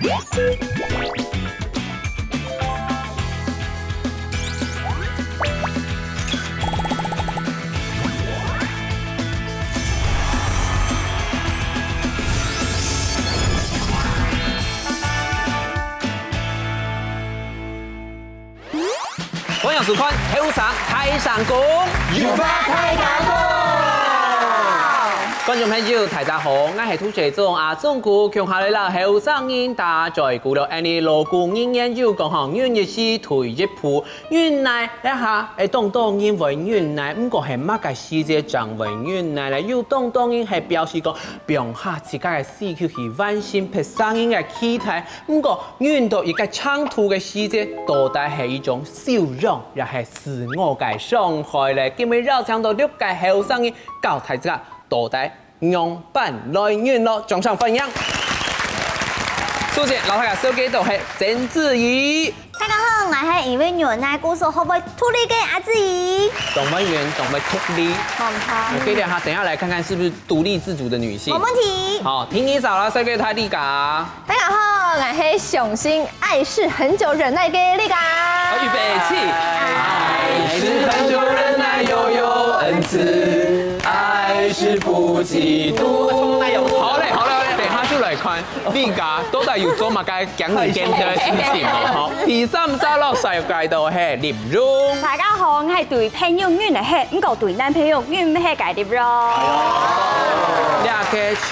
欢迎收看《后上台上讲》，有法开讲。观众朋友，大家好，我係土姐中阿中古，強下嚟啦，後生人打在鼓了，你鑼鼓人研究講行，原日是推一步，原來一下當然為原來，唔過係乜嘅世界掌為原來咧，要當然係表示講，表下自家嘅思考係萬心拍生人嘅期待，唔過原來一個長途嘅世界，到底係一種笑容，又係自我嘅傷害咧，今日繞場到六個後生人教大家。到底用本來源咯，掌聲歡迎！首先，老大嘅手機度係鄭子怡。大家好，我係一位原來故事可唔可以脱離嘅阿子怡。董文媛，董文脱離。好唔好？我給點下，等一下來看看是不是獨立自主的女性。冇問題。好，聽你找啦，手機太麗噶。大家好，我係相信愛是很久忍耐嘅麗噶。好，預備起。愛是很久忍耐，又有恩慈。愛是不嫉妒。好嘞，等下就來看麗噶到底有做乜嘅講你見嘅事情好，第三集落世界度係林容。大家好，我係對朋友遠嚟係，唔夠對男朋友遠唔係解啲咯。你阿嘅超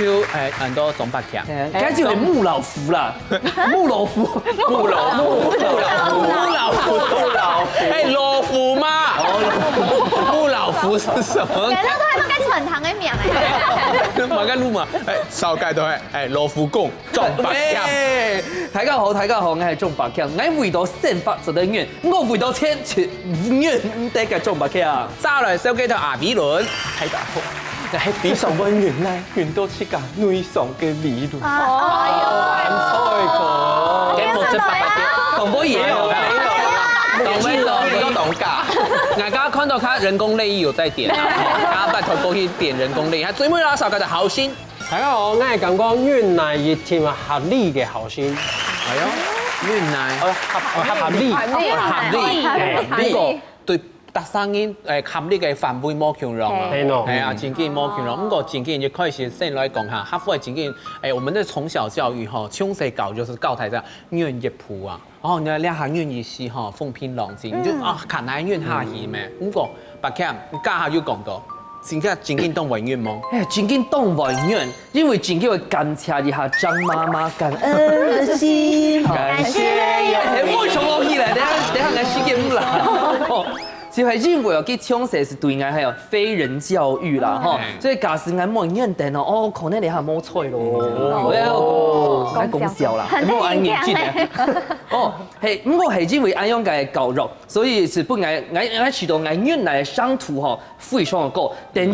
很多總白強，梗係木老夫啦，木老夫，老夫嗎？木老夫是什麼？人都係乜嘅陳塘嘅名嚟。乜嘅路嘛？少介都係老夫公總白強。大家好，我係鍾白強，我為到憲法做得遠，我為到錢錢遠唔得嘅鍾白強。揸來手機頭阿比倫，大家好，我係比上溫原來原到似個女上嘅理論。哎呦，幾冇出白嘅，同波嘢懂噶，大家看到他人工淚液有在點啊，大家拜託過去點人工淚液，最尾啦少介就好心。大家好，我係感覺原來一天合理嘅好心。係啊，原來合理，呢個對特生人合理嘅範圍冇強容啊，係啊，真嘅冇強容。不過真嘅就開始先來講下，合乎係真嘅。我們的從小教育哈，從細教就是教大家願一步啊。哦，你兩下願意試哈，風平浪靜，你就看下願下去咩？不過白強，你家下要講到。真嘅當委員嗎？真嘅當委員，因為真嘅會感謝一下張媽媽感恩的心，感謝有。我從我起來，等下我時間唔啦。就係因為我去從細是對我係有非人教育啦，吼，所以假使我冇認定哦，可能你係冇錯咯，喺講笑啦，冇按認真嘅。哦，係，不過係因為按樣嘅教育，所以是本來我知道我原來上圖吼非常高，等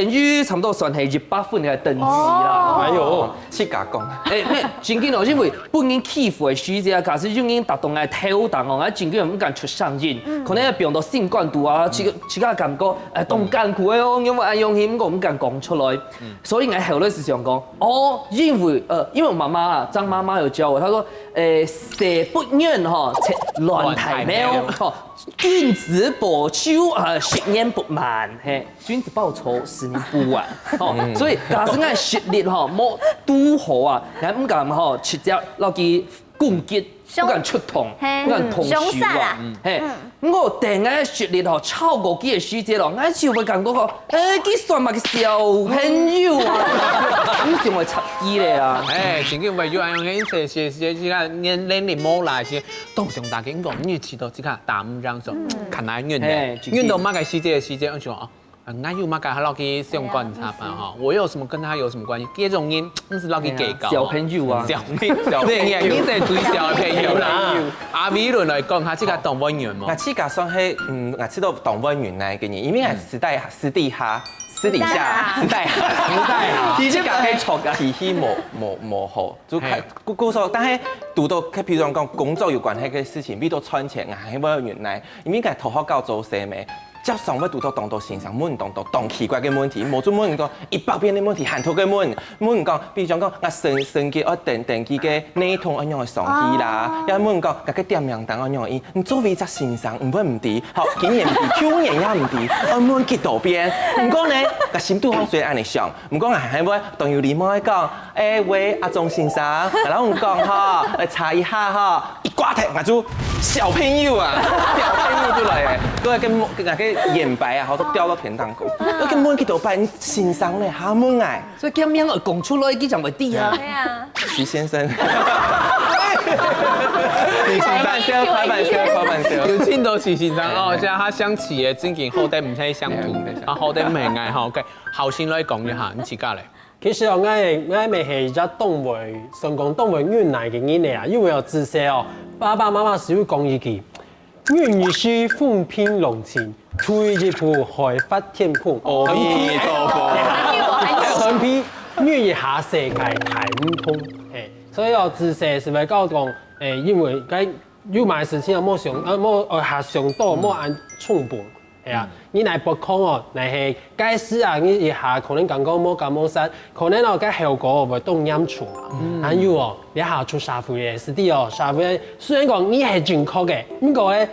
於差唔多算係100分嘅等級啦。哎呦，切假講。咩？真嘅咯，因為本人欺負嘅書者，假使已經達到我挑彈哦，我真嘅唔敢出聲音，可能。病到性灌毒啊，其他感覺動艱苦嘅哦，因為用起我唔敢講出來，所以我後來是想講，因為我媽媽啊，張媽媽有教我，她說射不遠哈，亂太喵，君子報仇10年不晚，嘿，君子報仇10年不晚，所以假使我實力哈冇拄好啊，我唔敢哈直接落去攻擊。不敢出痛，不敢痛手啊！嘿，我定嘅學歷吼超過幾個師姐咯，我就會感覺講，幾算嘛個小朋友啊，唔算會插機咧啊！真嘅為咗按樣嘅些年齡冇來些，當上大嘅講，你知道即刻打唔讓手，看來遠嘅，遠到乜嘅師姐，我就話。俺有嘛跟他老去相關差吧哈，我有什麼跟他有什麼關係？這種人唔是老去計較。小朋友啊，小朋友，你在追小朋友啦。阿美倫來講，他這個動物園嘛。我這個算係我知道動物園來嘅人，因為係私底下，其實係錯㗎，脾氣冇好，就係故說，但係讀到譬如講工作有關係嘅事情，比如穿錢啊，係冇原來，因為佢頭殼教做寫咩？接上要拄到动先生问动奇怪嘅问题，无准问讲100遍嘅问题，handle嘅问讲，比如讲我升级我电机嘅内通安样嘅上去啦，又问讲个点名单安样伊，你作为一先生唔会唔对，好今年唔对，去年也唔对，我问几道边，唔讲呢，个心度好虽然安尼想，唔讲还会当有礼貌讲，喂阿钟先生，然后我讲哈，来查一下哈，一挂停我就小朋友啊，小朋友出来诶，都系跟眼白啊，好都掉到田当中，我跟问几道班先生咧，下问哎，所以咁樣講出來，佢就咪啲啊。对啊，徐先生。開玩笑。有見到徐先生哦，即係他想似嘅真件好啲唔使相同，啊好啲唔係嗌好嘅。後先來講一下，你自家嚟。其實我咪係一隻東北，成功東北越南嘅人嚟啊，因為有知識哦，爸爸媽媽是會講一句，越南是風平浪靜，退一步海發天空，阿彌陀佛。橫批越一下世界太唔通，所以我知識是咪講講因為該有買事情冇下上多冇按衝本。係啊，你嚟不空哦，嚟係街市啊，你一下可能講冇咁冇曬，可能哦個效果會凍飲出啊。還有哦，你下出社會嘅，是啲哦，社會雖然講你係正確嘅，不過咧，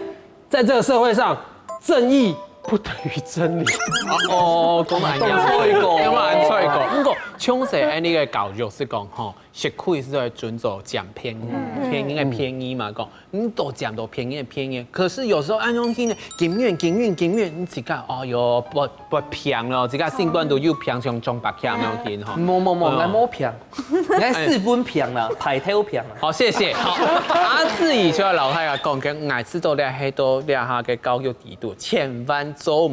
在這個社會上，正義不等於真理。哦，咁啊，咁啊，錯過。不過，從細喺呢個教育是講，吼，學會是在遵守講偏語，偏語嘅偏語嘛，講，你都講到偏語嘅偏語。可是有時候按用性嘅警遠，你自家哦喲不平咯，自家性觀都又平上中白腔咁樣見吼。冇平，我4分平啦，排頭平啦。好，謝謝。好，阿志怡就老太嘅講嘅，我知道你係到你下嘅教育制度，千萬做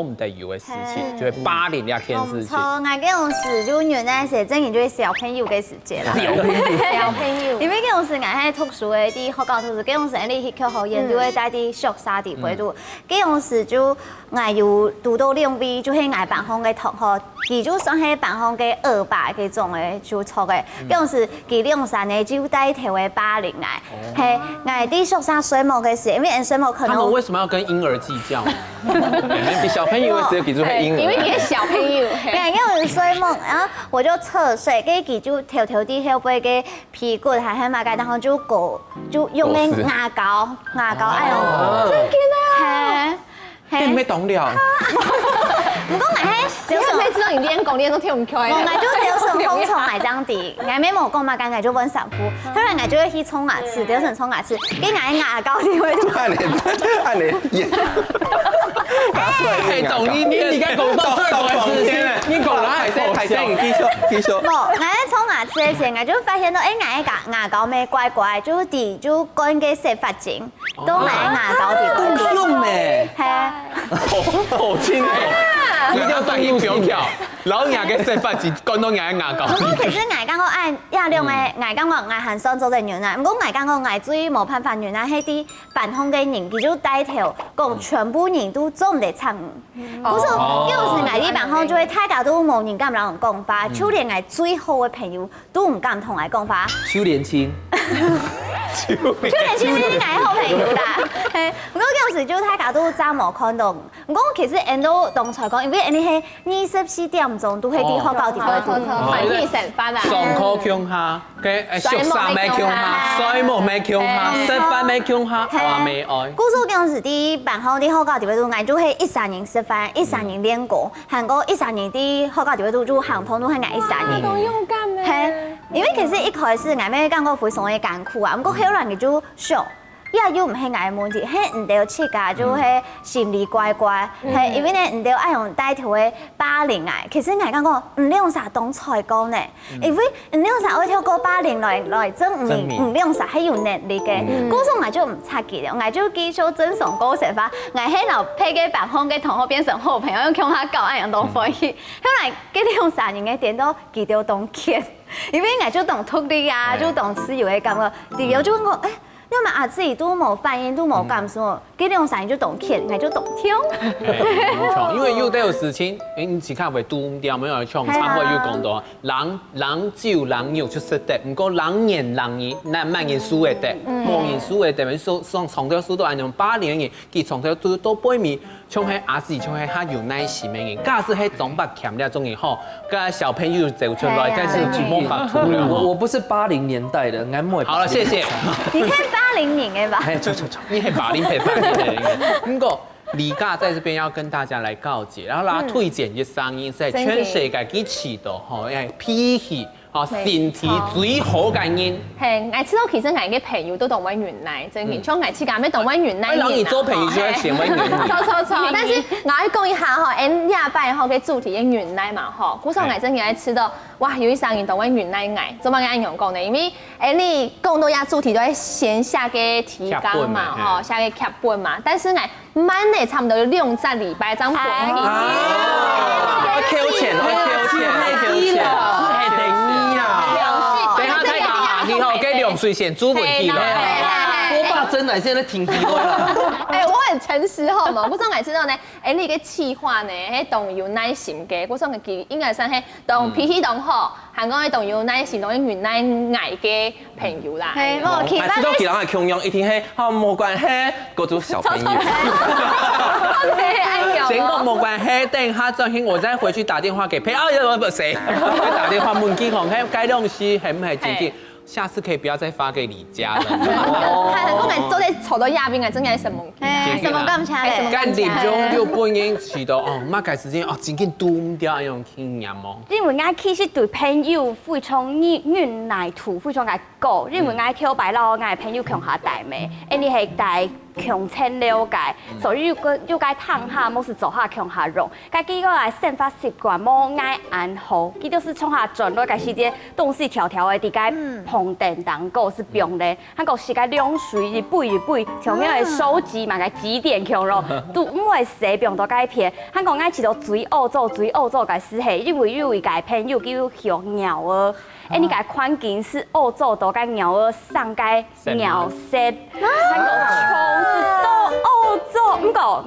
唔得有嘅事情，就係霸凌呢件事情。錯，我嗰種時就原來係真係就係小朋友嘅時節啦。小朋友，因為嗰種時我喺讀書嘅啲學校讀書，嗰種時你去學校研究嘅帶啲學沙啲嗰度，嗰種時就我有讀到兩位，就係我辦方嘅同學，佢就算係辦方嘅二霸嗰種嘅就錯嘅，嗰種時佢2、3年就帶頭嘅霸凌嚟，係我啲學生水母嘅時，因為水母可能。他們為什麼要跟嬰兒計較？小朋友嘅時候記住係嬰兒。因為你是小朋友，對，因為水母，然後我就側睡，跟住就條啲後背嘅屁股係喺馬街，然後就用嘅牙膏哎呦，真嘅啊！你唔係懂了。唔講係只要可以知道你練功練都跳唔開。我就掉成風蟲嚟張地，我咩冇講嘛，跟住就揾師傅，後來我就會去沖牙齒，掉成沖牙齒，跟住牙膏就會。按你演。係同呢啲而家講到最後嘅事情，你講啦，係聲繼續。冇，我喺沖牙齒嘅時候，我就發現到，我牙膏咩怪怪，就乾嘅洗髮精都買牙膏啲。咁用咩？係啊。好清楚。一定要對應表條，老牙嘅洗髮精乾到牙牙膏。其實牙間我按亞量嘅牙間我牙痕酸做嘅原來，唔過牙間我牙水冇辦法原來係啲辦公嘅人，佢就帶頭講全部人都做唔得參與。嗰時有時牙啲辦公就會大家都冇人敢同人講法，就連牙最好嘅朋友都唔敢同人講法。邱連青。就連其實啲牙好朋友啦，不過有時就大家都爭冇看到。唔過其實人都同才講，因為你係24點鐘都係啲學校啲嗰度，反正食飯啊。上課強下，嘅學生咩強下，水務咩強下，食飯咩強下，話咩愛。嗰時嗰陣時啲辦好啲學校啲嗰度，我就係13人食飯，13人練歌，韓國13人啲學校啲嗰度就行通都係嗌13人。好勇敢咧。係，因為其實一開始我咩感覺非常嘅艱苦啊，不過後來佢就想。又唔係我問題，係唔對切㗎，就係心理怪怪，係因為咧唔對愛用帶頭嘅霸凌啊。其實我感覺唔用啥當才講呢，因為唔用啥愛透過霸凌來證明唔用啥係有能力嘅。嗰時我就唔察覺了，我就繼續真上高寫法，我喺度配嘅辦公嘅同學變成好朋友，用向下教愛用當歡喜。後來嗰啲用啥人嘅點都記到當欠，因為我就當脱離啊，就當自由嘅感覺，第二就講誒。因為阿自己都冇反應，都冇感受，佢哋用啥就懂聽，我就懂聽。冇錯，因為有啲事情，你只看會拄唔掉，沒有唱，差不多有講到，人酒人有出色的，唔過人言人語，難慢言輸嘅的，冇言輸嘅的，咪從頭輸到安樣8年嘅，佢從頭都背面，像迄阿姊，像迄较有耐心的人，假使迄总把强了种以后，个小朋友走出来，该是举魔法图了。我不是80年代的，俺没。好了，谢谢。你看80年的吧？哎，走，你系80配80的。不过李尬在这边要跟大家来告解，然后啦推荐嘅声音是全世界支持到，吼，因为脾气。哦，身體最好嘅人。係，我知道其實我嘅朋友都當揾原來，真嘅，像我似咁咩當揾原來。讓你做朋友就要先揾原來。錯，但是我要講一下嗬，下拜後嘅主題嘅原來嘛嗬，古時候我真係知道，哇，有一生人當揾原來愛，做乜嘢用講呢？因為你講到下主題都係先下嘅提綱嘛，嗬，下嘅劇本嘛，但是我慢咧差唔多要2個禮拜咁過去。扣錢，2歲先煮飯去咯，我爸真係現在挺皮的啦。哎，我很誠實好嘛，我想我知道呢，你嘅企劃呢，係當有耐心嘅，我想佢應該係當脾氣當好，還講係當有耐心，當原來愛嘅朋友啦。係，我其實知道其他嘅強樣一定係冇關係，嗰種小朋友。先講冇關係，等一下再我再回去打電話給陪不誰，打電話問佢講，係該東西係唔係真嘅？下次可以不要再發給李家了。係講緊做啲坐到下邊嘅真係什麼？什麼咁差咧？間點鐘就本應遲到哦，乜計時間哦，真緊斷掉嗰種經驗哦。因為我其實對朋友非常原來圖非常嘅高，因為我跳擺咯，我朋友強下大咩，你係大強清了解，所以要該躺下，冇是做下強下用，該幾個來生活習慣冇愛安好，佢就是從下轉落嘅時間東西條條嘅，啲該碰電當個是用咧，韓國是該兩水一杯，像樣嘅手機嘛嘅幾點強咯，都唔會使用到該片，韓國愛吃到最歐洲嘅是係，因為有一個朋友叫小鳥兒。你個環境是歐洲多個鳥兒上個鳥舍，韓國從是到歐洲，唔過我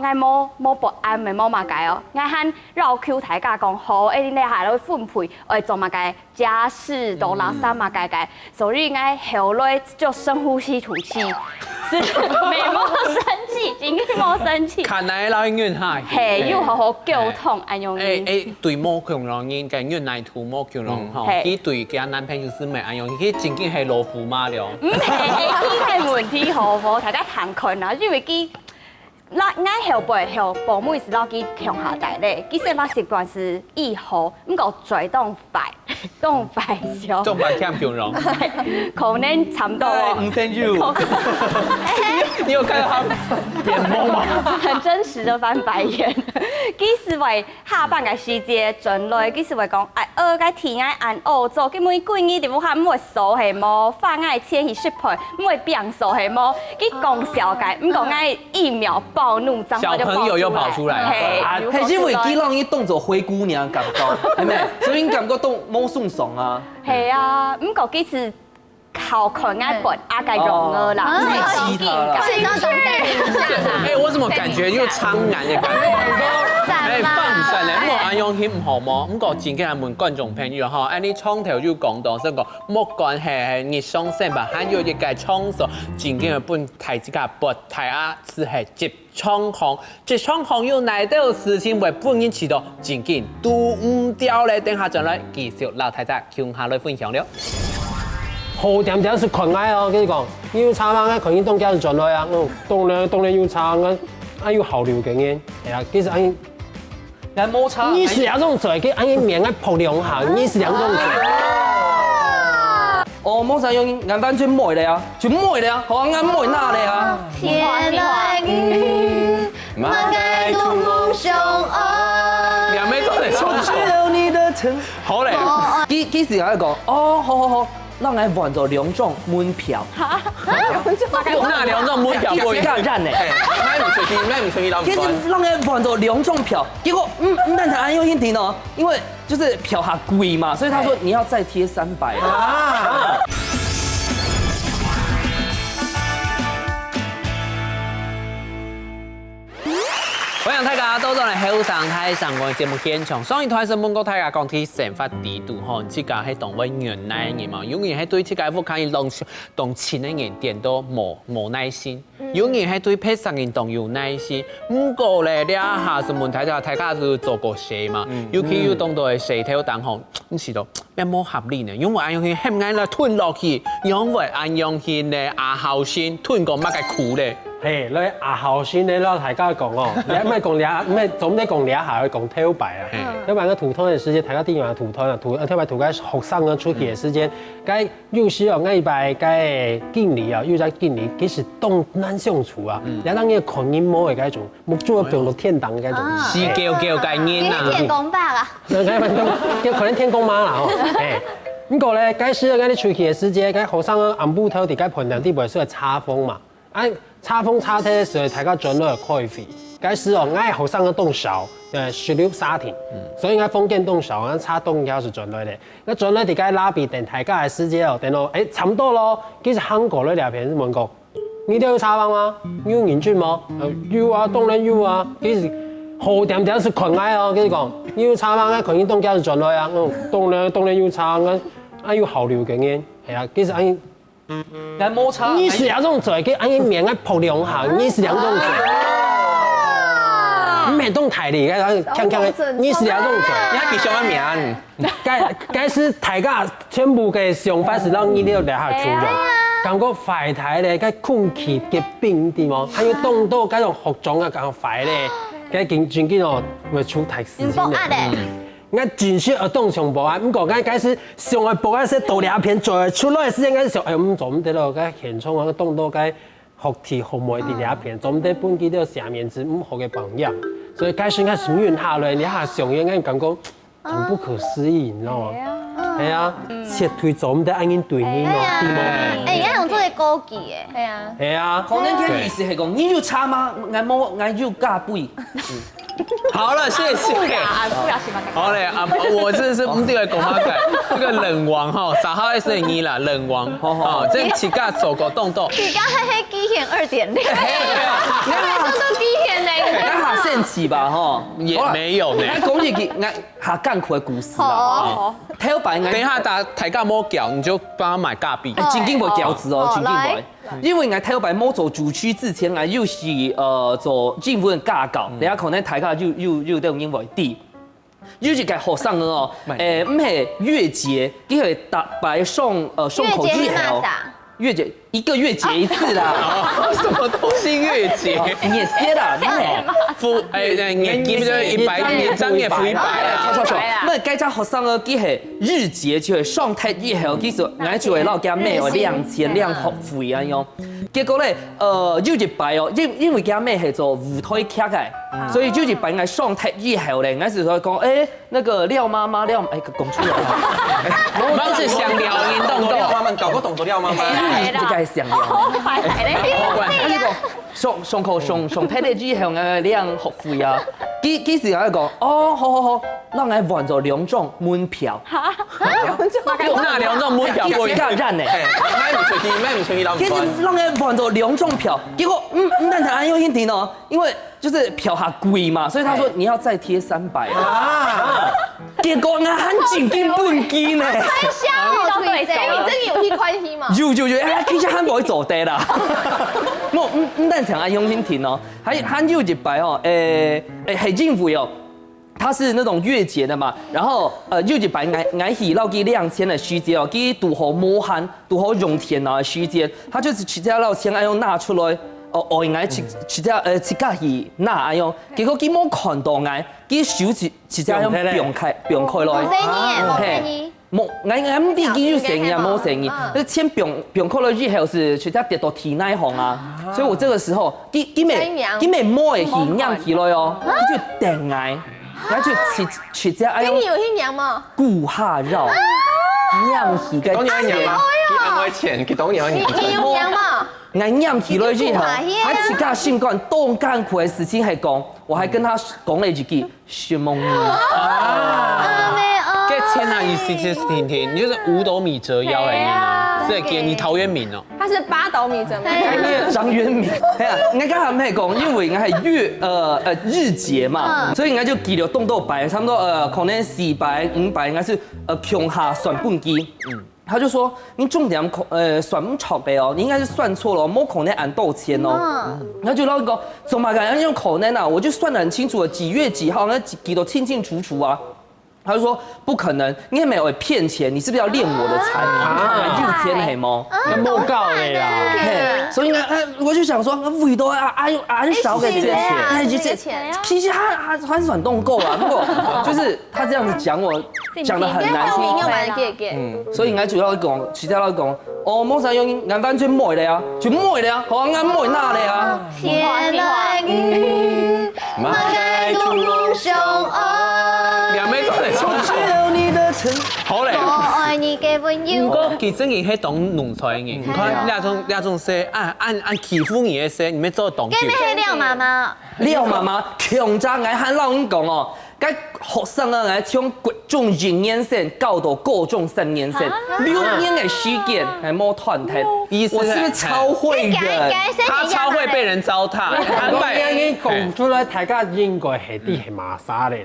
冇博安咪冇嘛解哦，我喊繞 Q 大家講好，你下來分配，我做嘛解家事到垃圾嘛解，所以我後來就深呼吸吐氣，是冇生氣，真係冇生氣。看來老遠下。係要好好溝通，安樣嘅。對冇強人人，跟原來圖冇強人吼，佢對佢男朋友是咪安樣？佢真正係老虎媽了。唔係，佢係問題好唔好？大家談困啦，因為佢。那我後父母是攞佢強下大咧，佢生活習慣是以後唔夠嘴動快少，仲白聽強人，可能差唔多。Thank you。你有看到他眼眸嗎？很真實的翻白眼。佢是為下班嘅時間轉來，佢是為講個天愛按歐洲，佢每幾年點解唔會數係冇，發愛遷移失配，唔會變數係冇，佢講笑嘅，唔講愛1秒暴怒，小朋友又跑出來，係因為佢讓伊當做灰姑娘感覺，係咪？所以感覺都冇送爽啊。係啊，唔過佢是靠佢愛本個容兒啦，自己激他啦。我怎麼感覺又蒼然嘅感覺？放神咧，莫安用唔好麼？唔過前幾日問觀眾朋友吼，你窗頭就講到，所以講莫關係日常生活，還有一個創作，前幾日本台之家博台啊，是係接窗行，接窗行有哪啲事情為本人知道，前幾日都唔掉咧，等下再來繼續老太太向下來分享了。好點點是困難哦，跟你講，要參加可以當家人轉來啊，當然要參加，要好了嘅嘢，係啊，其實anh來摩擦，你是兩種嘴，佢anh面愛撲兩下，你是兩種嘴。哦，摩擦用眼單全妹嚟啊，全妹嚟啊，好眼妹哪嚟啊？天來雨，滿街都夢想愛。兩妹做嚟衝吹了你的城，好咧。幾時喺度講？哦，好。讓我換做2種門票，那2種門票不一樣呢？買唔出去，其實讓我換做2種票，結果但係安又一定哦，因為就是票還貴嘛，所以他說你要再貼300啊。歡迎大家到咗嚟有上台上我節目現場，上一台新聞國大家講起憲法制度吼，即個係當為原來嘅嘛，有人係對即個福建動錢嘅人點都冇耐心，有人係對批殺人動有耐心。不過咧，你下新聞台就大家都做過事嘛，尤其有當到嘅社條當行，唔是咯，咩冇合理呢？因為按用去陷眼啦吞落去，因為按用去咧阿後先吞個乜嘅苦咧。嘿，你阿後先你攞大家講哦，你唔係講倆，唔係總得講倆下去講跳擺啊。跳擺個土團嘅時間，大家啲人土團啊，跳擺土個學生啊出去嘅時間，該有時候我一擺該經理啊，又在經理，其實都難相處啊。然後個群音冇嘅嗰種，木做變到天堂嗰種，是叫概念啊。天公伯啊，叫可能天公媽啦吼。誒，不過咧，該時候該你出去嘅時間，該學生啊暗部頭啲該盤量啲本書係插風嘛，插風插梯嘅時候，大家轉落去開會。該時候愛學生嘅動手，16沙田，所以愛封建動手，俺插動橋是轉落嚟。那轉落啲該拉比等大家嘅時間哦，等到差唔多咯。其實韓國咧兩邊問講，你哋有插風嗎？有認真嗎？有啊，當然有啊。其實好點點是群愛哦，跟你講，有插風嘅群英動橋是轉落啊，當然有插風，俺有好流經驗，係啊，其實俺。來摩擦，你是兩種罪，佢按個面個鋪兩行，你是兩種罪。唔係動台嚟嘅，看看你是兩種罪。你係幾上一面？該是大家全部嘅想法是讓你哋留下處用。感覺壞台咧，該空氣嘅冰啲麼？還有凍到嗰種服裝啊，咁壞咧，該見哦會出大事情嘅。我真是要當上博啊！唔過我是上個博啊，是多兩片做出來嘅時間，我想哎，唔做唔得咯，個現場啊，當到個學題學妹啲兩片，做唔得本幾條下面是唔好嘅榜樣，所以開始我是運下來，你下上映我感覺很不可思議，你知道嗎？係啊，切腿做唔得按緊對應咯，對冇？而家用做嘅高級嘅，係啊，係啊，可能佢意思係講，你有差嗎？我有加倍。好了，謝謝。好嘞啊，我真的是唔對講話嘅，這個冷王哈，3號2啦，冷王，哦，這起價走個動作。而家係機械2.0，你都機械嚟，咱下先起吧，吼，也沒有呢。講一個下艱苦的故事啦。跳擺等一下大家摸腳，你就幫他買咖幣。真經冇餃子哦，真經冇。因為我跳擺冇做主區之前，我又是做政府嘅架構，你下可能大家又都因為啲。有一個學生哦，唔係月結，佢係大擺送口句號。月結一個月結一次啦，什麼東西月結？月結啦，付年金就100，年張也付100啦。錯。那該家學生呢，佢係日結就係上台以後，其實我就會攞佢咩2千2學費咁樣。結果咧，有一擺哦，因為佢咩係做舞台劇嘅，所以有一擺我上台以後咧，我就講那個廖媽媽講出來啦，我們是想聊運動廖媽媽搞個動作廖媽媽。呢個係想聊。上課上睇你之後嘅2學費啊，幾時有一個好，讓我換咗2種門票。那2種門票幾個人呢？買唔出去，其實讓我換咗2種票，結果但係還有一點哦，因為就是票價貴嘛，所以他說你要再貼300啊。結果我很緊張半斤呢。到對手，你真有一塊戲嘛？有，其實很唔會做得啦。唔但講啊，用心聽哦，還有一擺哦，係政府哦，它是那種月結的嘛，然後有一擺我起到幾2000的時間哦，幾拄好磨汗，拄好用電腦的時間，他就是直接攞錢要拿出來，我應該直接去拿用，結果佢冇看到我，佢手直接用變開來。冇，我唔知佢有聲音冇聲音，那錢變開來之後是直接跌到體內行啊，所以我這個時候，佢咪摸嘅形樣起來哦，佢就定嗌，佢就直接哎呦，你有一樣嘛？顧下繞，樣起嘅，當然有啦，佢按錢，佢當然有。你有樣嘛？我樣起來之後，我自家心肝當艱苦嘅事情係講，我還跟他講了一句尋夢這千啊，意思就是甜甜，你就是5斗米折腰嚟嘅。这个你陶渊明哦。他是八斗米折腰。张元明，哎呀，应该刚才没讲，因为应该系日节嘛，所以应该就记了动豆白，差不多可能400、500应该是穷下算半机。他就说，你重点算不错的哦，你应该是算错了，没可能按豆钱哦。然后就老讲，怎么敢用可能啊？我就算得很清楚了，几月几号，那记得清清楚楚啊。他就说不可能，你也没有骗钱，你是不是要练我的才艺？日天黑猫，要莫告的啦。所以呢，我就想说，为多按少给这些钱，其实他是算动够了，不过就是他这样子讲我讲得很难听，又蛮给，所以应该主要讲，其他人讲，哦，莫啥用，俺完全没的呀，就没的呀，好，俺没那的呀。天来雨，满盖东龙雄鹅。两妹做嚟唱唱。好嘞。我愛你嘅温柔。不過其實你係當農菜嘅，你看那種說按欺負你嘅說，你咪做當酒。跟你係廖媽媽。廖媽媽強炸我喊老人講哦，該學生啊，來從各種人年線教到各種3年線，6年嘅時間係冇團體，我是不是超會人？他超會被人糟蹋。我已經講出來，大家應該係啲係麻沙嚟。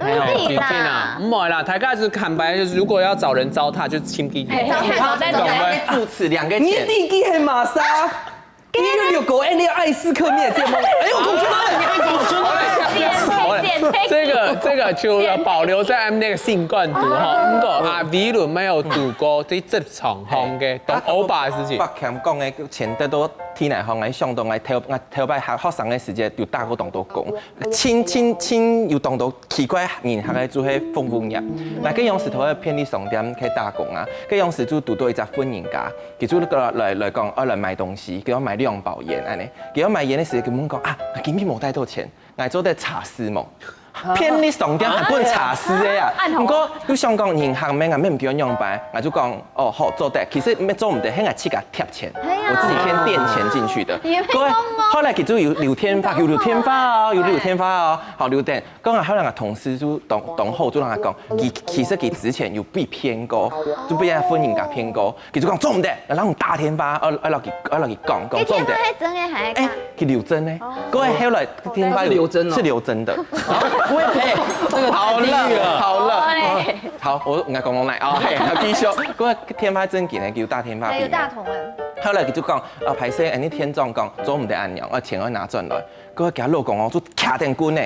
天啊，唔係啦，大家是坦白，就是如果要找人糟蹋，就親弟弟。主持2個你錢。弟弟係麻沙，你有狗愛你愛斯克面店嗎？哎呦，公主媽，你還公主這個就要保留在俺那個性灌讀哈。不過阿 V 輪沒有讀過啲職場行嘅當歐巴嘅事情。北強講嘅前得到天嚟行，我上到我頭擺學生嘅時節，要大個當到講，親要當到奇怪人客嘅做係風風業。嗱，佢用時頭喺便利商店去打工啊，佢用時就讀到一隻婚人家，佢就來講，我來買東西，叫我買兩包煙，安尼，叫我買煙嘅時，佢們講啊，我今日冇帶到錢，我做啲茶絲夢。便利商店係本茶絲嘅啊，不過佢想講銀行咩啊，咩唔叫我用白，我就講哦好做得，其實咩做唔得，係我自己貼錢，我自己先墊錢進去的。各位，後來佢就有聊天法，有聊天法哦，好聊天。嗰個後來我同事就同後就同佢講，其實佢之前有被騙過，就被人婚姻價騙過，佢就講做唔得，然後打電話，我落佢講做唔得。係真嘅係假？佢劉真呢？各位後來電話是劉真的。喂，好了，好，我講來啊，係繼續。嗰個天花真件係叫大天花板。有大同啊。後來佢就講，排泄，啲天裝講做唔得按樣，我錢我拿轉來。嗰個佢老公我就卡定官呢，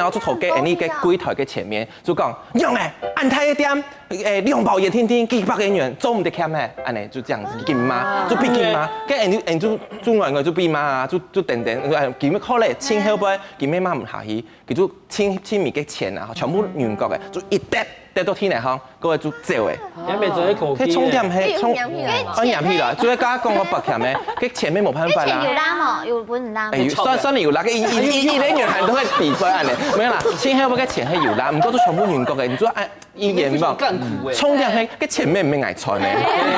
我就頭嘅啲嘅櫃台嘅前面就講，用誒按太一點，2包嘢天幾百人員做唔得 cam 咧，安尼就這樣子見媽，就變見媽，跟住就中外嘅就變媽啊，就等，見咩可能親後輩見咩媽唔下去，佢就親密嘅錢啊，全部原國嘅，就一跌到天嚟行，嗰個就走嘅。也未做啲高機。佢充電係充，按入去啦，最加講我白鉗嘅，佢前面冇辦法啦。有拉冇，有本拉。算有拉，一年係都係比賽安尼，沒有啦。親後輩嘅錢係有拉，唔過都全部原國嘅，你做按一年嘛。充電係佢前面唔係捱穿嘅，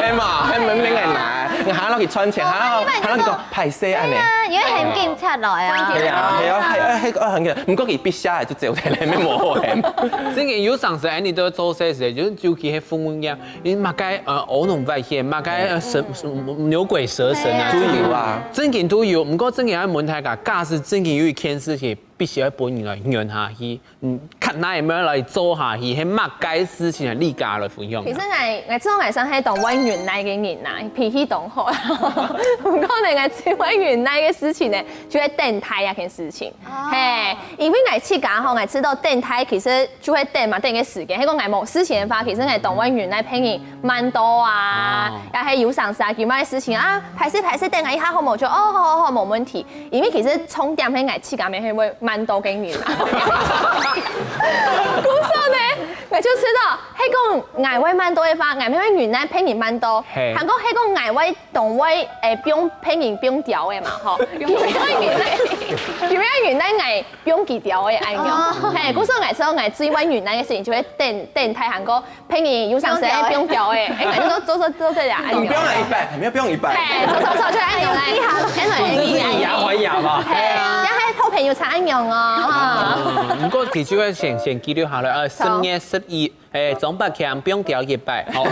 係嘛？係唔係捱拿？我行落去穿錢，行落去講排泄安尼。因為係警察來啊。係啊，係嘅，唔過佢必須係就走嚟咩冇嘅。真嘅有上時你都做些事，就其係風樣，你馬街我弄外險，馬街牛鬼蛇神啊，都有啊，真嘅都有。唔過真嘅喺門台㗎，假使真嘅有一件事情。必須要本人來圓下去，看哪有沒有來做下去，係乜該事情係你家來分享。其實我知道我想喺當位原來嘅人啊，脾氣當好，唔過我做位原來嘅事情呢，就係等待一件事情。係，因為我去講後，我知道等待其實就係等嘛，等嘅時間。喺個我冇事情嘅話，其實係當位原來朋友蠻多啊，又係有上司啊，叫乜事情啊，排泄，等我一下好冇就好冇問題。因為其實重點喺我去講嘅係會蠻多嘅人啊，咁所以呢，我就知道喺個外圍蠻多嘅話，外圍原來朋友蠻多，韓國喺個外圍同位標朋友標條嘅嘛，嗬，叫咩原來係標幾條嘅愛用，係，咁所以我知道我最位原來嘅事情就係等睇韓國朋友有上時係標條嘅，我做這樣愛用。標100，係咪標100？係，做就愛用嚟，以牙還牙嘛。係啊，又係好朋友才愛用啊。唔過其實我先記錄下來，10月11总北腔不用调100，好，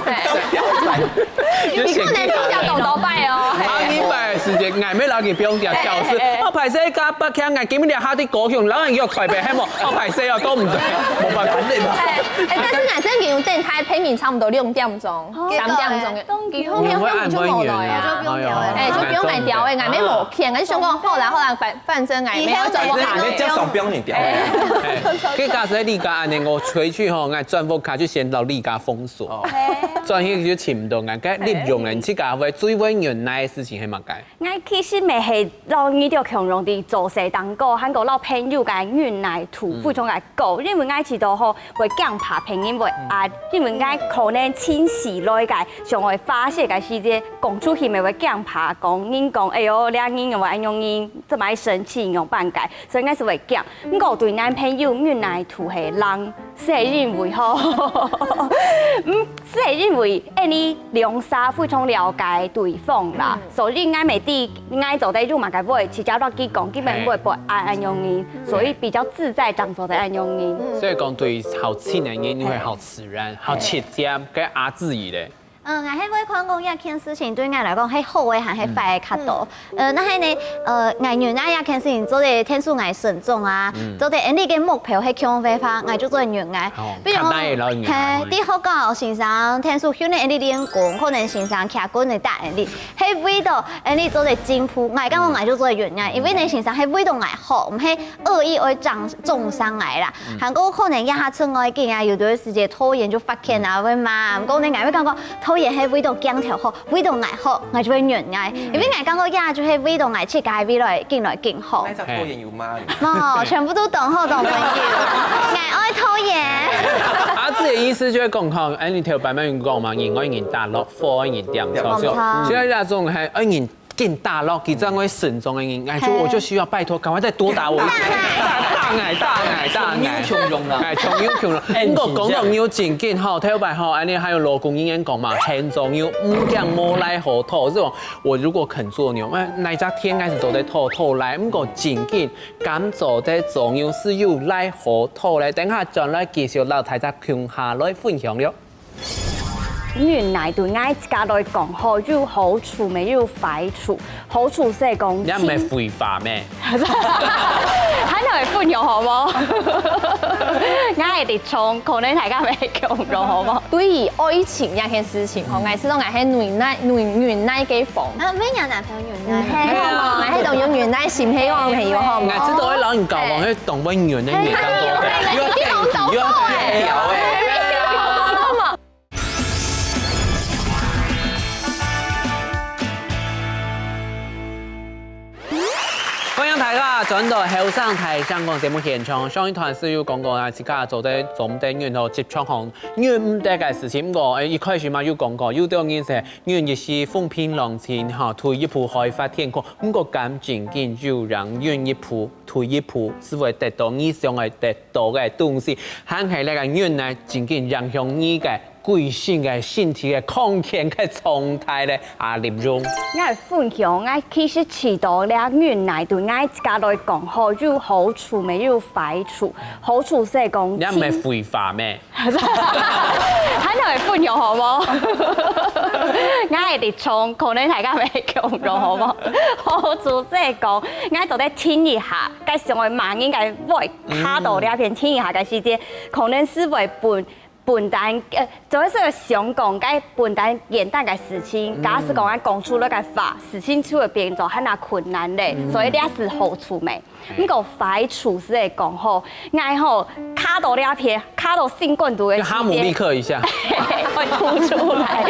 你可能都要搞到拜哦。 100時間，捱咩攞件不用調教師，我排死加北腔，捱幾秒下啲高雄，老人要台北，希望我排死又都唔對，冇辦法你嘛。但是俺真用電台配面差唔多2點鐘、3點鐘嘅，以後面會就冇來啊，就不用來調誒，俺咩無傾，俺想講後來反正俺沒有做過下你叫上不用你調。佢假使你家安尼，我回去吼，俺轉副卡就先到你家封鎖，轉去就請唔到俺，佢利用人自家會最為原來嘅事情係乜解？我其實咪係攞呢條強容的做事當個，韓國老朋友嘅原來土非常嘅高，因為我知道吼會講拍拼音會啊，因為我可能親時來嘅，上會發泄嘅時節講出去咪會講拍講音講，哎呦兩音用安用音，這麼生氣用半解，所以我是會講。我對男朋友原來土係人，是認為吼，是認為你兩三非常了解對方啦，所以我咪啲我做得入嘛嘅會，遲早落去講，基本會不按用音，所以比較自在，當做的按用音。所以講對好親的人，你會好自然、好直接、跟阿自己咧。我係會看講一件事情對我來講係好嘅，還係壞嘅較多。那係呢，我原來一件事情做得天數我慎重啊，做得你嘅目標係強化化，我就做原來。比如講，係啲學校先生天數訓練你練功，可能先生徛棍嚟打你，係為到你做得進步，我講我就做原來，因為你先生係為到我好，唔係惡意去中傷我啦。韓國可能一下出外見啊，有段時間拖延就發現啊，會嘛，唔講你嗌咩講講。拖延係為到鏡頭好，為到愛好，我就會原愛。因為我感覺呀，就係為到愛設計，為來更好。那就拖延有嗎？冇，全部都懂好懂朋友，愛拖延。阿自己意思就係講吼，誒你條版本講嘛，人愛人大落，貨愛人點錯，所以那種係愛人更大落，其實我慎重嘅人，哎，我就需要拜託，趕快再多打我一拳，大愛，窮用啦，窮用。不過講到要正經吼，睇白吼，安尼還有羅公英言講嘛，很重要，唔講莫來好透，這種我如果肯做牛，那隻天開始做得透來，唔過正經敢做得重要是要來好透咧，等下將來繼續留大家共下來分享了。原來對我家來講，好有好處，沒有壞處。好處是講，你唔係廢話咩？喺度係寬容好冇？我係啲衝，可能大家咪強容好冇？對於愛情一件事情，我係知道我係原來嘅房。咩有男朋友原來？係我係當用原來嫌棄我朋友好唔好？我知道啲老人教我去當溫源嘅嘢當多嘅。歡迎大家轉到後生台香港節目現場，上一段是要講過啊，自家做啲總訂員和接觸行，因為唔得嘅事情個，一開始嘛要講過，有啲人係因為是風平浪靜嚇，退一步開發天空，唔過感情見有人願一步退一步，是會得到你想係得到嘅東西，係係呢個原來真正影響你嘅。貴性嘅身體嘅抗健嘅狀態咧，立用。我係分享，我其實知道咧，原來對我家來講，好有好處，沒有壞處。好處是講，你唔係廢話咩？喺度係分享好冇？我係啲衝，可能大家咪強容好冇？好處是講，我做得聽一下，該上來慢應該會卡到呢邊聽一下嘅時間，可能是會笨蛋就是想講該笨蛋簡單嘅事情，假使講講出那個法，事情就會變做很難困難咧，所以呢是好處咪。咁個壞處是嚟講吼，愛吼卡到呢邊，卡到性棍度嘅時間，哈姆立克一下，會吐出來，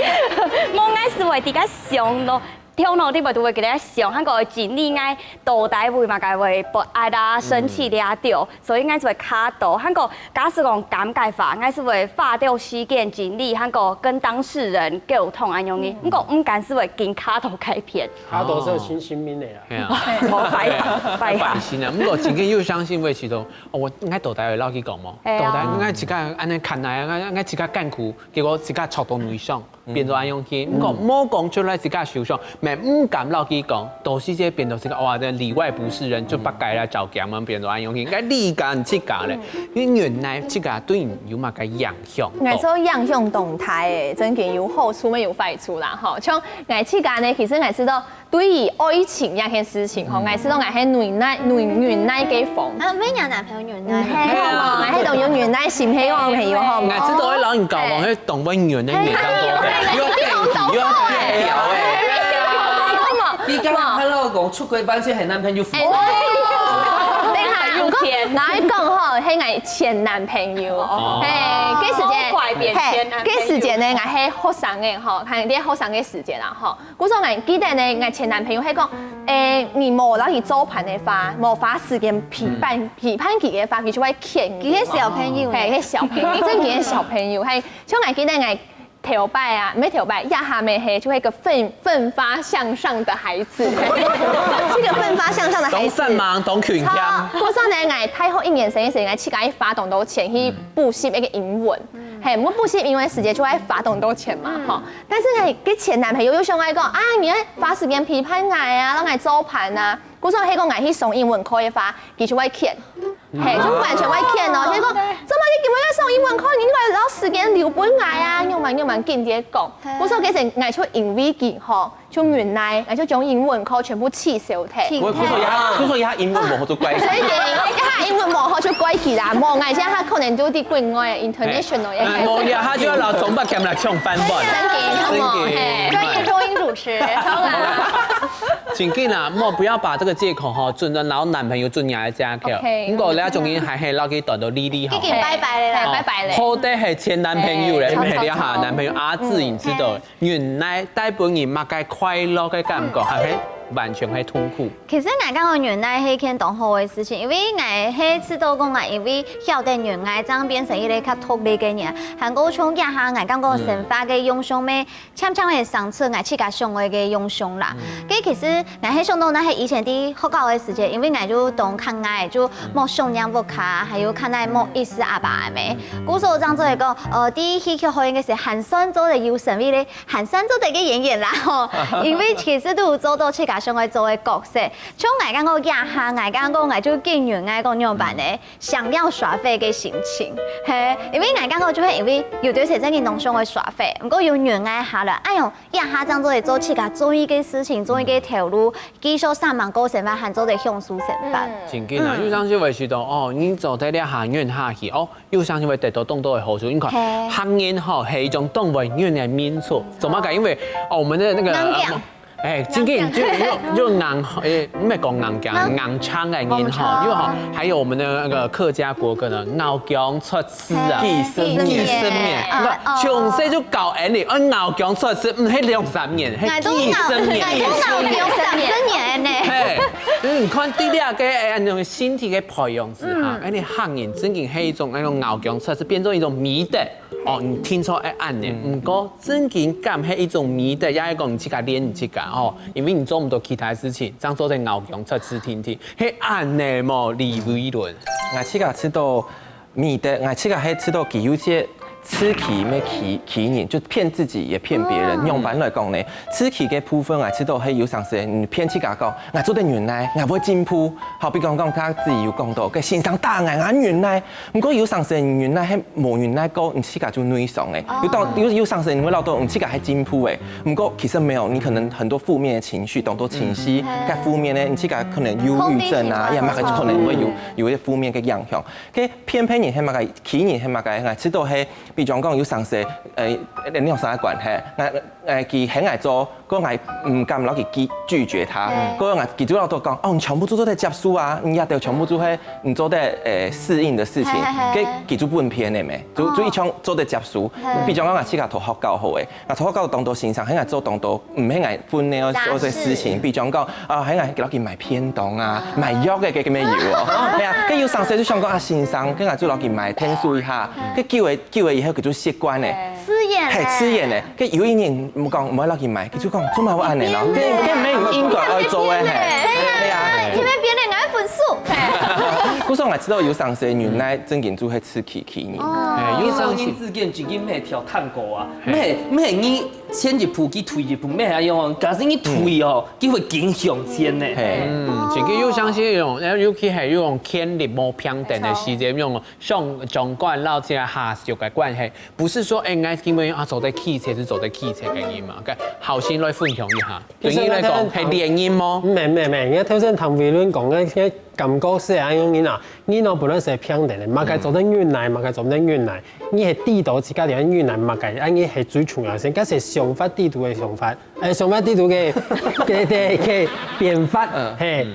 冇愛是會啲個想咯。聽到啲咪都會記得想，嗰個精力愛倒帶會嘛，佢會不愛啦，生氣了掉，所以愛就會卡到。嗰個假使講尷尬法，愛是會花掉時間精力，嗰個跟當事人溝通安容易。嗰個唔敢是會經卡到改變。卡到是新新面嚟啦。係啊，冇擺下。先啊，不過自己要相信會知道，我愛倒帶會撈佢講嘛，倒帶愛自家安尼看來，愛自家艱苦，結果自家錯到內傷。變做安樣去。唔講冇講出來自家受傷，咪唔敢落去講，都是這變做是個哇，裡外不是人，就不該來找佢們變做安樣去。該你敢自家咧，因為原來自家對人有乜個影響？我做影響動態誒，真嘅有好處，咪有壞處啦，吼。像我自家呢，其實我知道對於愛情呢件事情，吼，我知道我係原來嘅風。啊，咩人男朋友原來？我喺度用原來嫌棄我朋友，吼。我知道啲老人教我喺動物園呢面當中，你剛剛佢老公出軌班先係男朋友負責。哪一講吼，係我前男朋友，嗰時間，嗰時間呢，我係學生嘅吼，係啲學生嘅時間啦吼。嗰時候我記得呢，我前男朋友係講，你冇攞去做盤嘅話，冇花時間批判佢嘅話，佢就會欠你。佢係小朋友，係個小朋友，真係小朋友，係，像我記得我。頭擺啊，唔係頭擺，壓下面係就係一個奮發向上的孩子，是個奮發向上的孩子。懂身盲，懂權欠。嗰陣呢，我大學1年生嘅時候，我自己發動到錢去補習一個英文，係我補習英文嘅時間就係發動到錢嘛，吼。但是我嘅前男朋友又想我講，啊，你花時間批判我啊，讓我做盤啊。嗰陣係講我去上英文課嘅話，佢就會欠。係，就完全會騙哦！即係講，怎麼你叫我要上英文課，你應該攞時間留本我啊！用文見啲講，嗰時候其實我出英語課學，從原來我就將英文課全部取消睇。佢說他英文冇學做乖。所以他英文冇學做乖佢啦，冇我而且他可能都啲國外 international 嘅。冇呀，他就要攞總筆兼嚟唱翻本。專業中英主持。請記啦，莫不要把這個借口哈，轉到攞男朋友轉嚟家口。不過你仲要係係攞佢斷到呢啲好。已經拜拜咧，拜拜咧。好啲係前男朋友咧，唔係你下男朋友阿志，你知道原來大本人擘嘅快樂嘅感覺係咪完全係痛苦？其實我講原來係件當好嘅事情，因為我係知道講因為曉得原來這樣變成一個較獨立嘅人，韓國從一下我講個生活嘅用上咩，常常係上次我自己上嘅嘅用上啦。咁其實我係想到，那係以前啲學校嘅時間，因為我就當看愛就莫上兩不卡，還有看愛莫意思阿爸阿妹。嗰時候這樣做嚟講，第一期學應該是韓酸做嘅有神秘咧，韓酸做嘅演員啦吼，因為其實都有做到自己上嘅做嘅角色。從我講個一下，我講個我就見原來個樣版咧，想要耍廢嘅心情，係因為我講個就係因為有段時間你弄上去耍廢，唔過有原來下啦，哎呦一下這樣做嚟做自己做一個事情，做一個條路，繼續上網過生活，還做得享受生活。真嘅啦，有相信會知道哦，你做得咧下院下去哦，有相信會得到更多嘅好處。你看行業吼係一種動物園嘅民族，怎麼講？因為哦，我們的那個。真嘅就硬唔係講硬講硬唱嘅音哈，因為哈，還有我們的那個客家國歌呢，牛強出師啊，寄生面，從細就教人哋，牛強出師唔係2-3年，係寄生面。你看啲啲嘅那種身體嘅培養之下，你行人真嘅係一種那種牛強出師，變做一種美德。哦，你聽錯係啱嘅，唔過真嘅咁係一種美德，也係講你自己練你自己哦，因為你做唔到其他事情，這樣做在牛強出師聽聽，係啱嘅冇李維倫。我自己知道美德，我自己係知道佢有些痴氣咩欺人，就騙自己也騙別人。用反來講呢，痴氣嘅部分我知道係有上時你騙自己講，我做得原來我會進步。好比講他自己有講到，佢先生打我原來，唔過有上時原來係冇原來高，你自己就內傷嘅。有上時你會撈到你自己係進步嘅，唔過其實沒有，你可能很多負面嘅情緒，當多情緒，嘅負面呢，你自己可能憂鬱症啊，也咪可能會有一啲負面嘅影響。佢偏人係咪嘅欺人係咪嘅，我知道係。比如講有上時你用啥關係？佢喺外做，嗰個唔敢攞佢拒絕他，嗰個佢主要都講，哦，你全部做在接書啊，你也得全部做喺你做在適應的事情，佢佢做本片嘅咩？做一場做在接書，比如講我自己圖學教好嘅，我圖學教當到線上喺外做當到唔喺外分呢做嘅事情，比如講啊喺外攞佢買偏檔啊，買藥嘅叫咩藥喎？係啊，佢要上時就想講啊線上，跟住就攞佢買聽書一下，佢叫佢以後佢做習慣嘅，係吃嘢嘅，佢有一年唔講唔可以攞佢買，佢就講做乜我按你咯，佢唔係應該愛做嘅係啊，前面別人愛分數。嗰時候我知道有上時原來真件做係吃欺人，有上天之間真嘅咩條探過啊，咩你前一步去退一步，咩安用？假使你退哦，佢會更向前呢。自己又相信用，然后尤其係用建立冇平等的時間，用上總管撈起來下屬嘅關係，不是說應該基本啊走在汽車是走在汽車嘅人嘛，嘅好心來分享一下，對你來講係聯姻麼？唔係，而家頭先譚偉倫講嘅感覺是安樣啊，你呢本來是平等的，唔該做得越來，唔該做得越來，你係地道自家嚟越來，唔該，安尼係最重要先，嗰是想法地圖嘅想法，想法地圖嘅變法，係，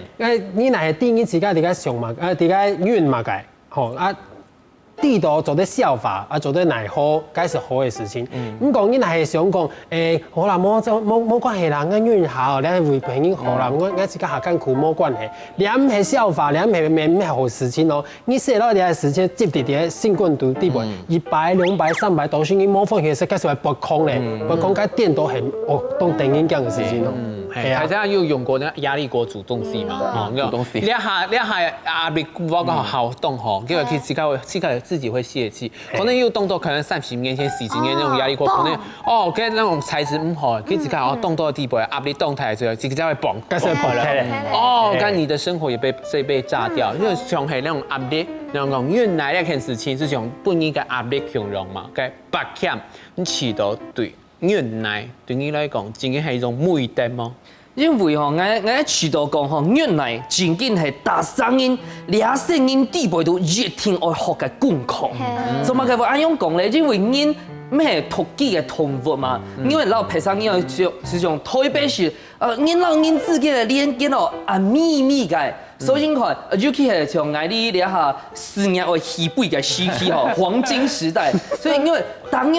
你若係定義自家哋嘅想嘛，哋嘅遠嘛嘅，好啊。地道做得效法，做得乃好，該是好嘅事情。咁講你係想講，好啦，冇關係啦，我遠下，你係為朋友好啦，我自家下艱苦冇關係。你唔係效法，你唔係好事情咯。你寫到你嘅事情接啲新冠度地步，100、200、300，到時你冇放棄時，開始係撥空咧，撥空間電都係當電影咁嘅事情咯。大家有用過那壓力鍋煮東西嘛？煮東西。你一下壓力鍋嗰個好凍吼，因為佢自己會泄氣，可能有凍到可能30年前、40年那種壓力鍋，可能跟那種材質唔好，佢自己凍到的地步，壓力凍太之後，自己就會崩，開始崩了。跟你的生活也被炸掉，因為像係那種壓力，那種原來那件事情是從本應嘅壓力形容嘛，嘅白欠你起到對。原來對你來講，真嘅係一種美德嗎？因為吼，我渠道講吼，原來真緊係大聲音、嗲聲音地步都熱天愛學嘅功課。做乜嘅話安樣講咧？因為人咩土基嘅動物嘛，因為老皮上因為是種台北市，人老人自己嘅練見到秘密嘅。所以看，尤其係像我哋咧下4年為起步嘅時期吼，黃金時代。所以因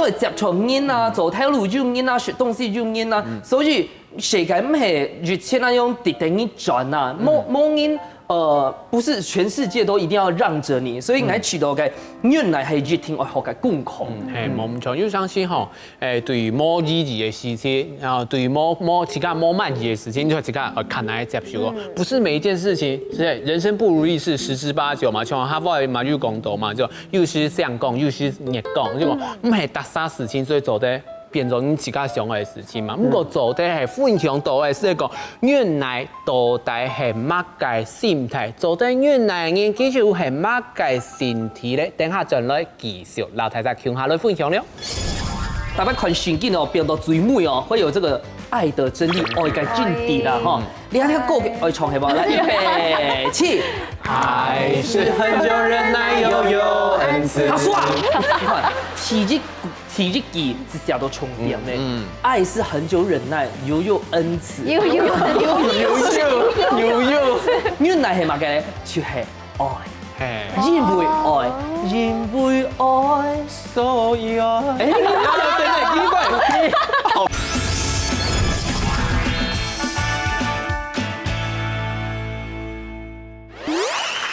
為接觸人啊，走條路就人啊，學東西就人啊，所以世界唔係熱切那樣直等你轉啊，冇人。不是全世界都一定要讓着你，所以我取到嘅原來係熱天愛學嘅功課。冇唔錯，要相信吼，對於冇意義嘅事情，然後對於冇其他冇滿意嘅事情，就自己看來接受。不是每一件事情，是人生不如意事10之8九嘛，像哈佛嘛有講到嘛，就又是想講，又是熱講，就講唔係特啥事情，所以做得。變做你自家想嘅事情嘛，不過做得係分享到嘅是講，原來到底係乜嘅心態，做得原來人其實係乜嘅身體咧，等下再來繼續老太太傾下來分享了。大家看聖經哦，變到最尾哦，會有這個愛的真理，愛嘅真諦啦哈。你睇呢個歌愛唱係嘛？來，預備起，愛是很久忍耐又有恩慈。他說啊，你看體日記是寫到重點的，愛是很久忍耐又有恩慈。有，原來係乜嘅？就係愛。因為愛，所以愛。對，奇怪。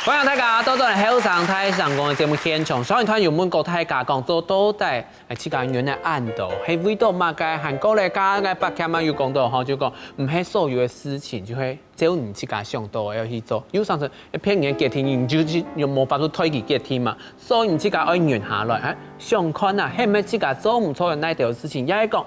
歡迎大家到到嚟後上台上講嘅節目現場，上一團有問過大家講做到底係家人嘅暗道，係為到乜嘅韓國嚟家嘅北京嘛有講到吼，就講唔係所有嘅事情就係只有你自家想到要去做，有上次一片人結天，你就是又冇辦法推佢結天嘛，所以你自家要忍下來，想看啊，係咪自家做唔錯嘅那條事情，也係講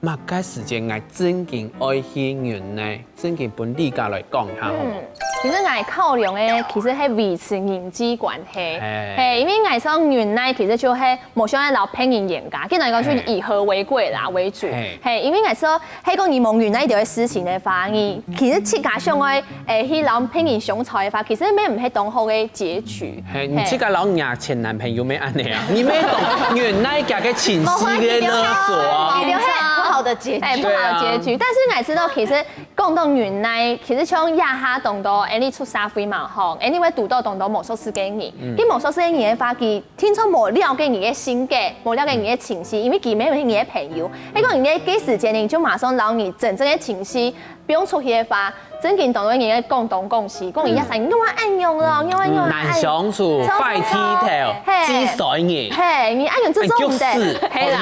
乜嘅時間係真正愛去忍耐，真正本地家來講下好冇？其實我考量嘅其實係維持人際關係，係因為我想原來其實就係冇想喺老朋友嚴格，基本上講就以和為貴啦為主，係因為我說喺講你冇原來一條嘅事情嘅話，你其實自家想愛去老朋友相處嘅話，其實咩唔係當好嘅結局。係你自家老娘前男朋友咩安尼啊？你咩懂原來家嘅情緒嘅勒索啊？你留下不好的結局，不好的結局。但是我知道其實共同原來其實像亞哈懂到。你出社會嘛吼，你會讀到懂到魔術師嘅人，啲魔術師嘅人嘅話，佢聽從冇了解人嘅性格，冇了解人嘅情緒，因為佢沒有人嘅朋友。你講人嘅幾時間，你就馬上讓你真正嘅情緒，不用出去嘅話，真正懂到人嘅共同共識，講人家成用愛用咯，用愛用。難相處，快剃頭，知水嘢。係，你愛用這種唔得，係啦，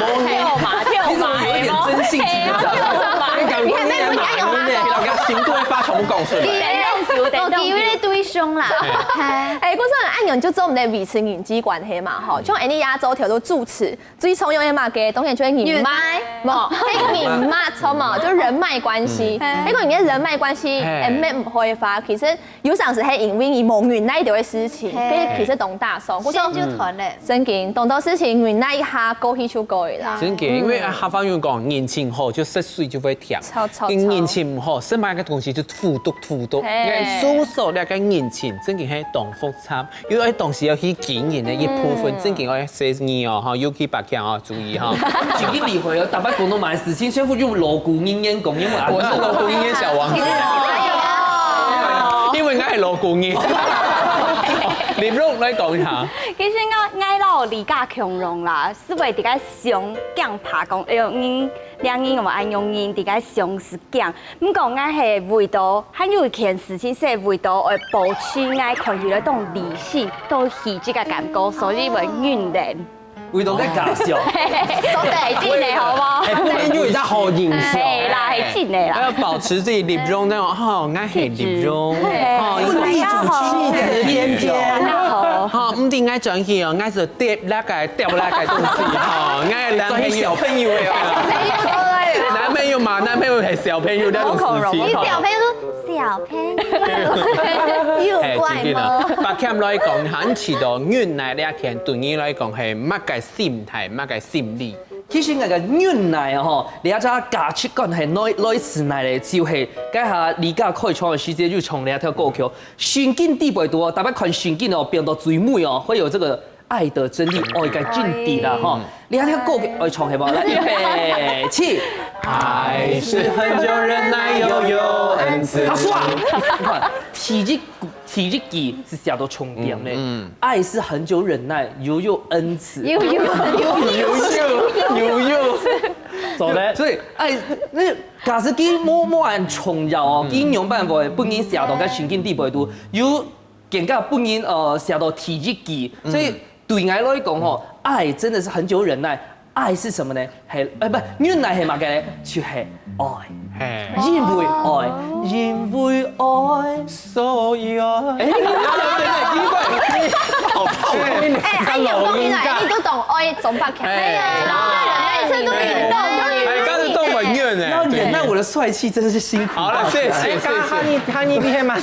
跳馬，有一點真性情的。你看咩？你愛用馬，大家心都會發重講出來。有点我以为你对象啦，哎，古上按用就做我们的维持人际关系嘛，吼，像你亚洲条都助词，最常用的嘛嘅，当然就係人脉，冇，係人脉錯嘛，就人脉關係。呢個人嘅人脉關係誒咩唔開發，其實有陣時係因為你冇原來條嘅事情，跟其實懂大數。古上就團咧，真嘅，懂多事情原來一下過去就過啦。真嘅，因為下方有講年輕好就食水就會甜，年輕唔好食埋嘅東西就吐毒。所所咧嘅年輕真嘅係當複雜，因為當時要去經營嘅一部分，真嘅要食嘢哦，哈，尤其白強哦，注意哈。就一理會哦，大把廣東買事情，宣布用鑼鼓應煙講，因為我是鑼鼓應煙小王子，因為我係鑼鼓應。你錄來講一下。其實我愛老離家強榮啦，是為啲個上鏡拍講，用兩人我愛用人啲個上是鏡，唔過我係為到，還有一件事情是為到我保持我看起來種理性，都係這個感覺，所以為運人。會到啲搞笑，所以係真嘅，好冇？係不能有一隻好形象。係啦，係真嘅啦。要保持自己臉容那種，哦，愛係臉容，哦，大家好，天天。好，唔定愛轉去哦，愛是跌那個掉那個東西，哈，愛男朋友。小朋友呀，男朋友嘛，男朋友係小朋友那種事情。你小朋友都小朋友，有怪嗎？白camp來講，很似到原來呢一件對你來講係乜嘅心態，乜嘅心理。其實我個原來吼，你一隻價值觀係來自哪裡？就係家下離家開創嘅世界，就從你一條歌曲，順境地背多，大家看順境哦，變到最美哦，會有這個愛的真理，愛嘅真諦啦哈。你一條歌曲愛唱係冇？來，預備起。愛是很久忍耐又有恩慈。好爽！你看體日記是寫到重點嘞，愛是很久忍耐又有恩慈。有，做咧，所以愛那假使佢冇按重要哦，佢用辦法本人寫到嘅順境地背多，有更加本人寫到體日記，所以對我來講吼，愛真的是很久忍耐。愛是什麼呢？係不原來係乜嘅？就係愛，因為愛，因為愛，所以愛。哎，用原來你都懂愛總白強，係啊，真都運動，剛才動文院呢，要忍耐我的帥氣，真是辛苦。好了，謝謝。哈尼啲係乜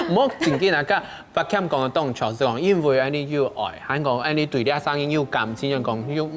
唔好正經啊！家白 cam 講嘅動詞是講，因為你有愛，還講你對啲聲音有感情，就講有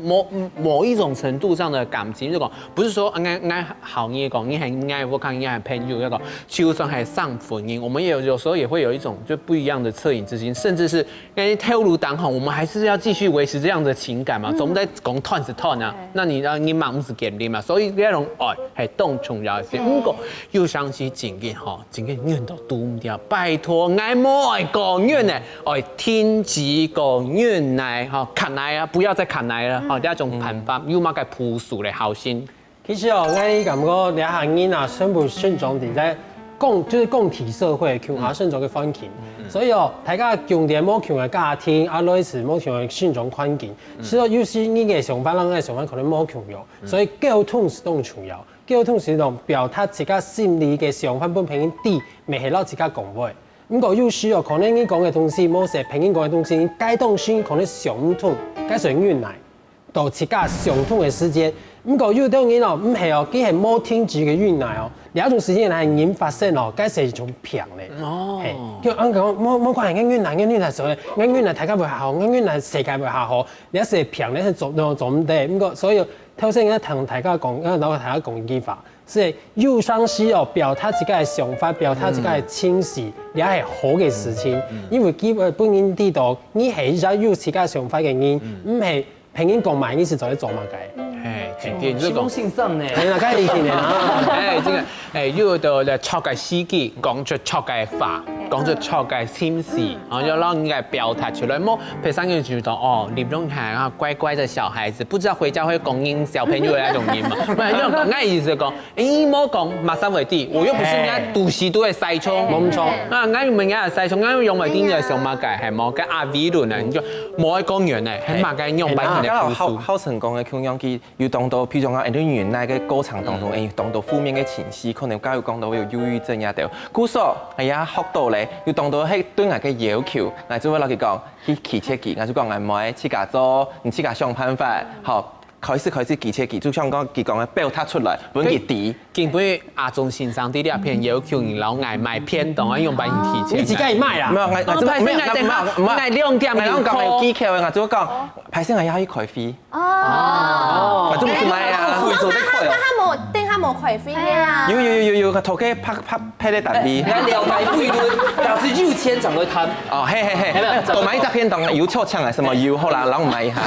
某一種程度上的感情，就講不是說愛好你講，你係愛我看你係朋友，要講就算係上婚姻，我們也有時候也會有一種就不一樣的惻隱之心，甚至是跟透露當紅，我們還是要繼續維持這樣的情感嘛，總在講斷是斷啊，那你嘛唔是建立嘛，所以呢種愛係當重要嘅。不過要相信正經嗬，正經怨到都唔掉，拜託愛冇愛講。怨呢，愛天子講怨來，哈，看來啊，不要再看來了，哈，呢一種辦法，要麼該樸素的好心。其實哦，我感覺兩行人啊，宣布順從地在就是共體社會，強下順從嘅環境。所以哦，大家重點冇強嘅家庭，啊，類似冇強嘅順從環境。所以有時你嘅想法，人嘅想法可能冇強用，所以溝通是當重要。溝通是種表達自己心裡嘅想法，本平啲未係攞自己講話。不過有時哦，可能你講嘅東西，冇寫平時講嘅東西，該東西可能相同，該算原來到自己相同嘅時間。不過有啲人哦，唔係哦，佢係冇聽住嘅原來哦，另一種時間係人發生哦，該是一種平咧。哦，叫啱講冇關係，原來所以，原來大家會好，原來世界會好，你是平咧係做唔得。不過所以頭先我同大家講，然後大家講一句話。是有上司哦，表達自己嘅想法，表達自己嘅清晰，也係好嘅事情。因為基本人知道，你係有自己嘅想法嘅人，唔係平時講埋，你是做做乜嘅？係，心中信上呢？係啦，梗係呢件啊。誒，這個要到咧錯嘅司機講出錯嘅話，講出錯嘅心事，然後就讓人家表達出來。莫陪上人覺得哦，你不用看啊，乖乖的小孩子，不知道回家會供應小朋友的那種人嘛。唔係，因為講我意思講，莫講馬上為地，我又不是人家讀書都係西衝，冇錯。啊，我唔係人家西衝，我用為點就上馬界係冇，跟阿 V 輪啊，你就冇講完咧，喺馬界用擺喺度讀書。好成功嘅腔樣機，要當到譬如講人哋原來嘅歌唱當中，當到負面嘅情緒，可能教育講到有憂鬱症呀，掉。故所係呀，學到咧，要當到係對我嘅要求，我就會攞佢講，去騎車機，我就講我唔係自家做，你自家想辦法，好。開始騎車機，就像講佢講嘅表達出來，本佢啲。根本阿中先生啲呢片要求，然後嗌賣片檔，用把人提前。你自己賣啦？唔係，我嗌2點我講技巧嘅，我就講排先係要去開飛。哦，我都唔係啊，會做得快哦。等下冇開飛啊！有個頭家拍咧特別。你聊台不一定，但是肉簽長會攤。哦，嘿，同埋呢隻片檔有超強嘅，什麼有好啦，諗唔係嚇。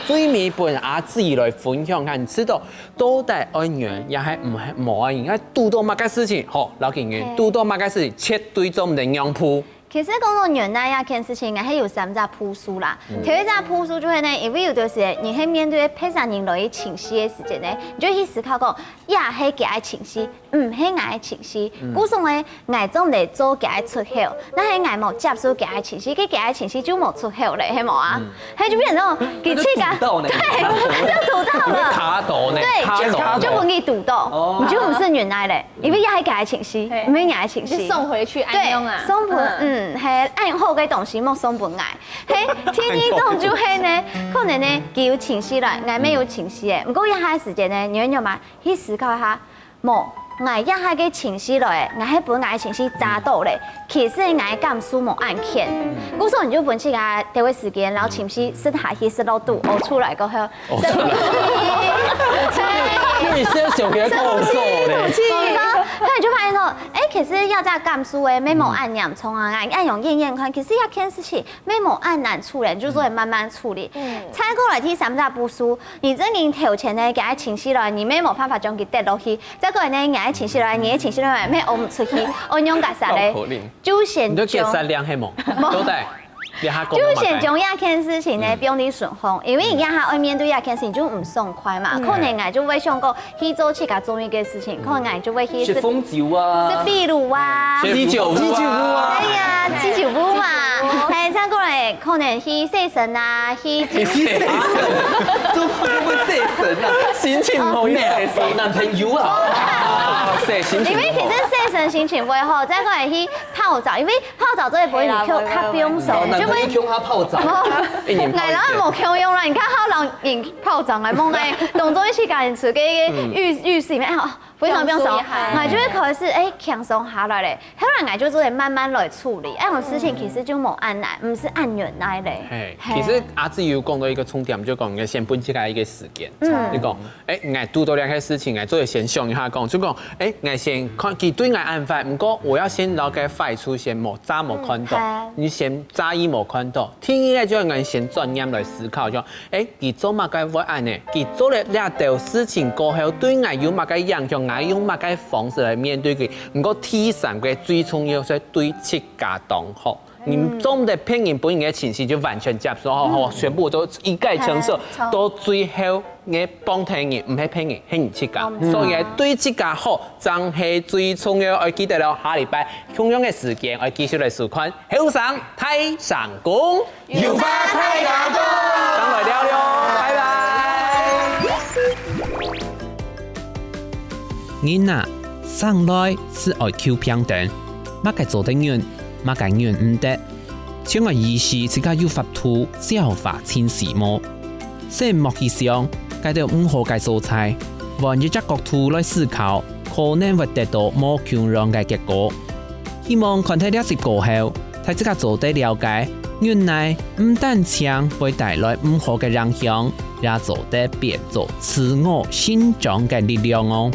最尾本阿自己來分享下，你知道到底愛人也係唔係冇愛人，遇到乜嘅事情，好老警員遇到乜嘅事情，絕對做唔定讓步。其實講到原來一件事情，係有3隻鋪數啦。第一隻鋪數就係呢，因為有時你喺面對非常人類情緒嘅時間呢，你就去思考講，呀係佢嘅情緒，唔係我嘅情緒。古時咧，我總嚟做佢嘅出口，但係我冇接受佢嘅情緒，佢嘅情緒就冇出口咧，係冇啊？係就變成佢氣感，對，就堵到了，卡到呢，對，就容易堵到，你就唔是原來咧，因為呀係佢嘅情緒，唔係我嘅情緒。送回去安用啊，送盤係按好嘅東西莫送本愛，係天意種就係呢，可能呢佢有情緒啦，愛咩有情緒嘅，唔過一下時間呢，你要嘛去思考下，莫愛一下嘅情緒來，愛喺本愛情緒揸到咧，其實愛感受莫按欠，故所你就本起個這位時間，然後情緒釋下去釋到度，嘔出來過後，因為先想嘅構造咧。所以就發現說，其實要在感受誒，沒某按洋蔥啊，按用驗驗看，其實一件事情沒某按難處理，就是會慢慢處理。採購來睇3隻步數，你真人頭前呢，給情緒來，你沒冇辦法將佢跌落去；再過來呢，給情緒來，你嘅情緒來，沒熬唔出去，我用個啥咧？就先你都結實量係冇，都得。就先將一件事情呢變得順風，因為而家佢面對一件事情就唔爽快嘛，可能我就會想過去做自己中意嘅事情，可能我就會去食風酒啊，食秘魯啊，雞酒屋啊，對呀，雞酒屋嘛，係再過來可能去洗腎啊，去洗腎，做乜會洗腎啊？心情唔好咩？找男朋友啊？因為其實洗腎心情會好，再過來去泡澡，因為泡澡這會讓你較不用手，就會用下泡澡。藝人冇強用啦，你看好人用泡澡來夢誒，動作一起搞人自己浴室裡面，非常不用手，我就會開始輕鬆下來咧，後來我就會慢慢來處理，這種事情其實就冇按來，唔是按原來咧。其實阿志有講到一個重點，就講應該先分起來一個時間。你講，我遇到兩件事情，我就會先想一下講，就講，我先看佢對我安排，唔過我要先了解壞處先冇渣冇看到，你先渣意冇看到，天意咧就我先轉念來思考，就佢做乜嘅會按呢？佢做了兩條事情過後，對我有乜嘅影響？我用乜嘅方式來面對佢？唔過第三個最重要係對自家當好。你做唔得騙人本人嘅情緒就完全接受，好，全部都一概承受，到最後我幫聽人，唔係騙人，係人自家，所以對自家好，真係最重要。我記得了，下禮拜同樣嘅時間，我繼續來收看《後生太上宮》，要發太陽光，等來聊聊，拜拜。囡仔生來是愛求平等，乜嘅做得遠。乜解遠唔得，像我意思自家要發圖消化千時麼？先莫去想，介到唔好嘅素材，換一隻角度來思考，可能會得到冇強讓嘅結果。希望看睇了解過後，睇自家做得了解，原來唔單槍會帶來唔好嘅影響，也做得變做自我成長嘅力量哦。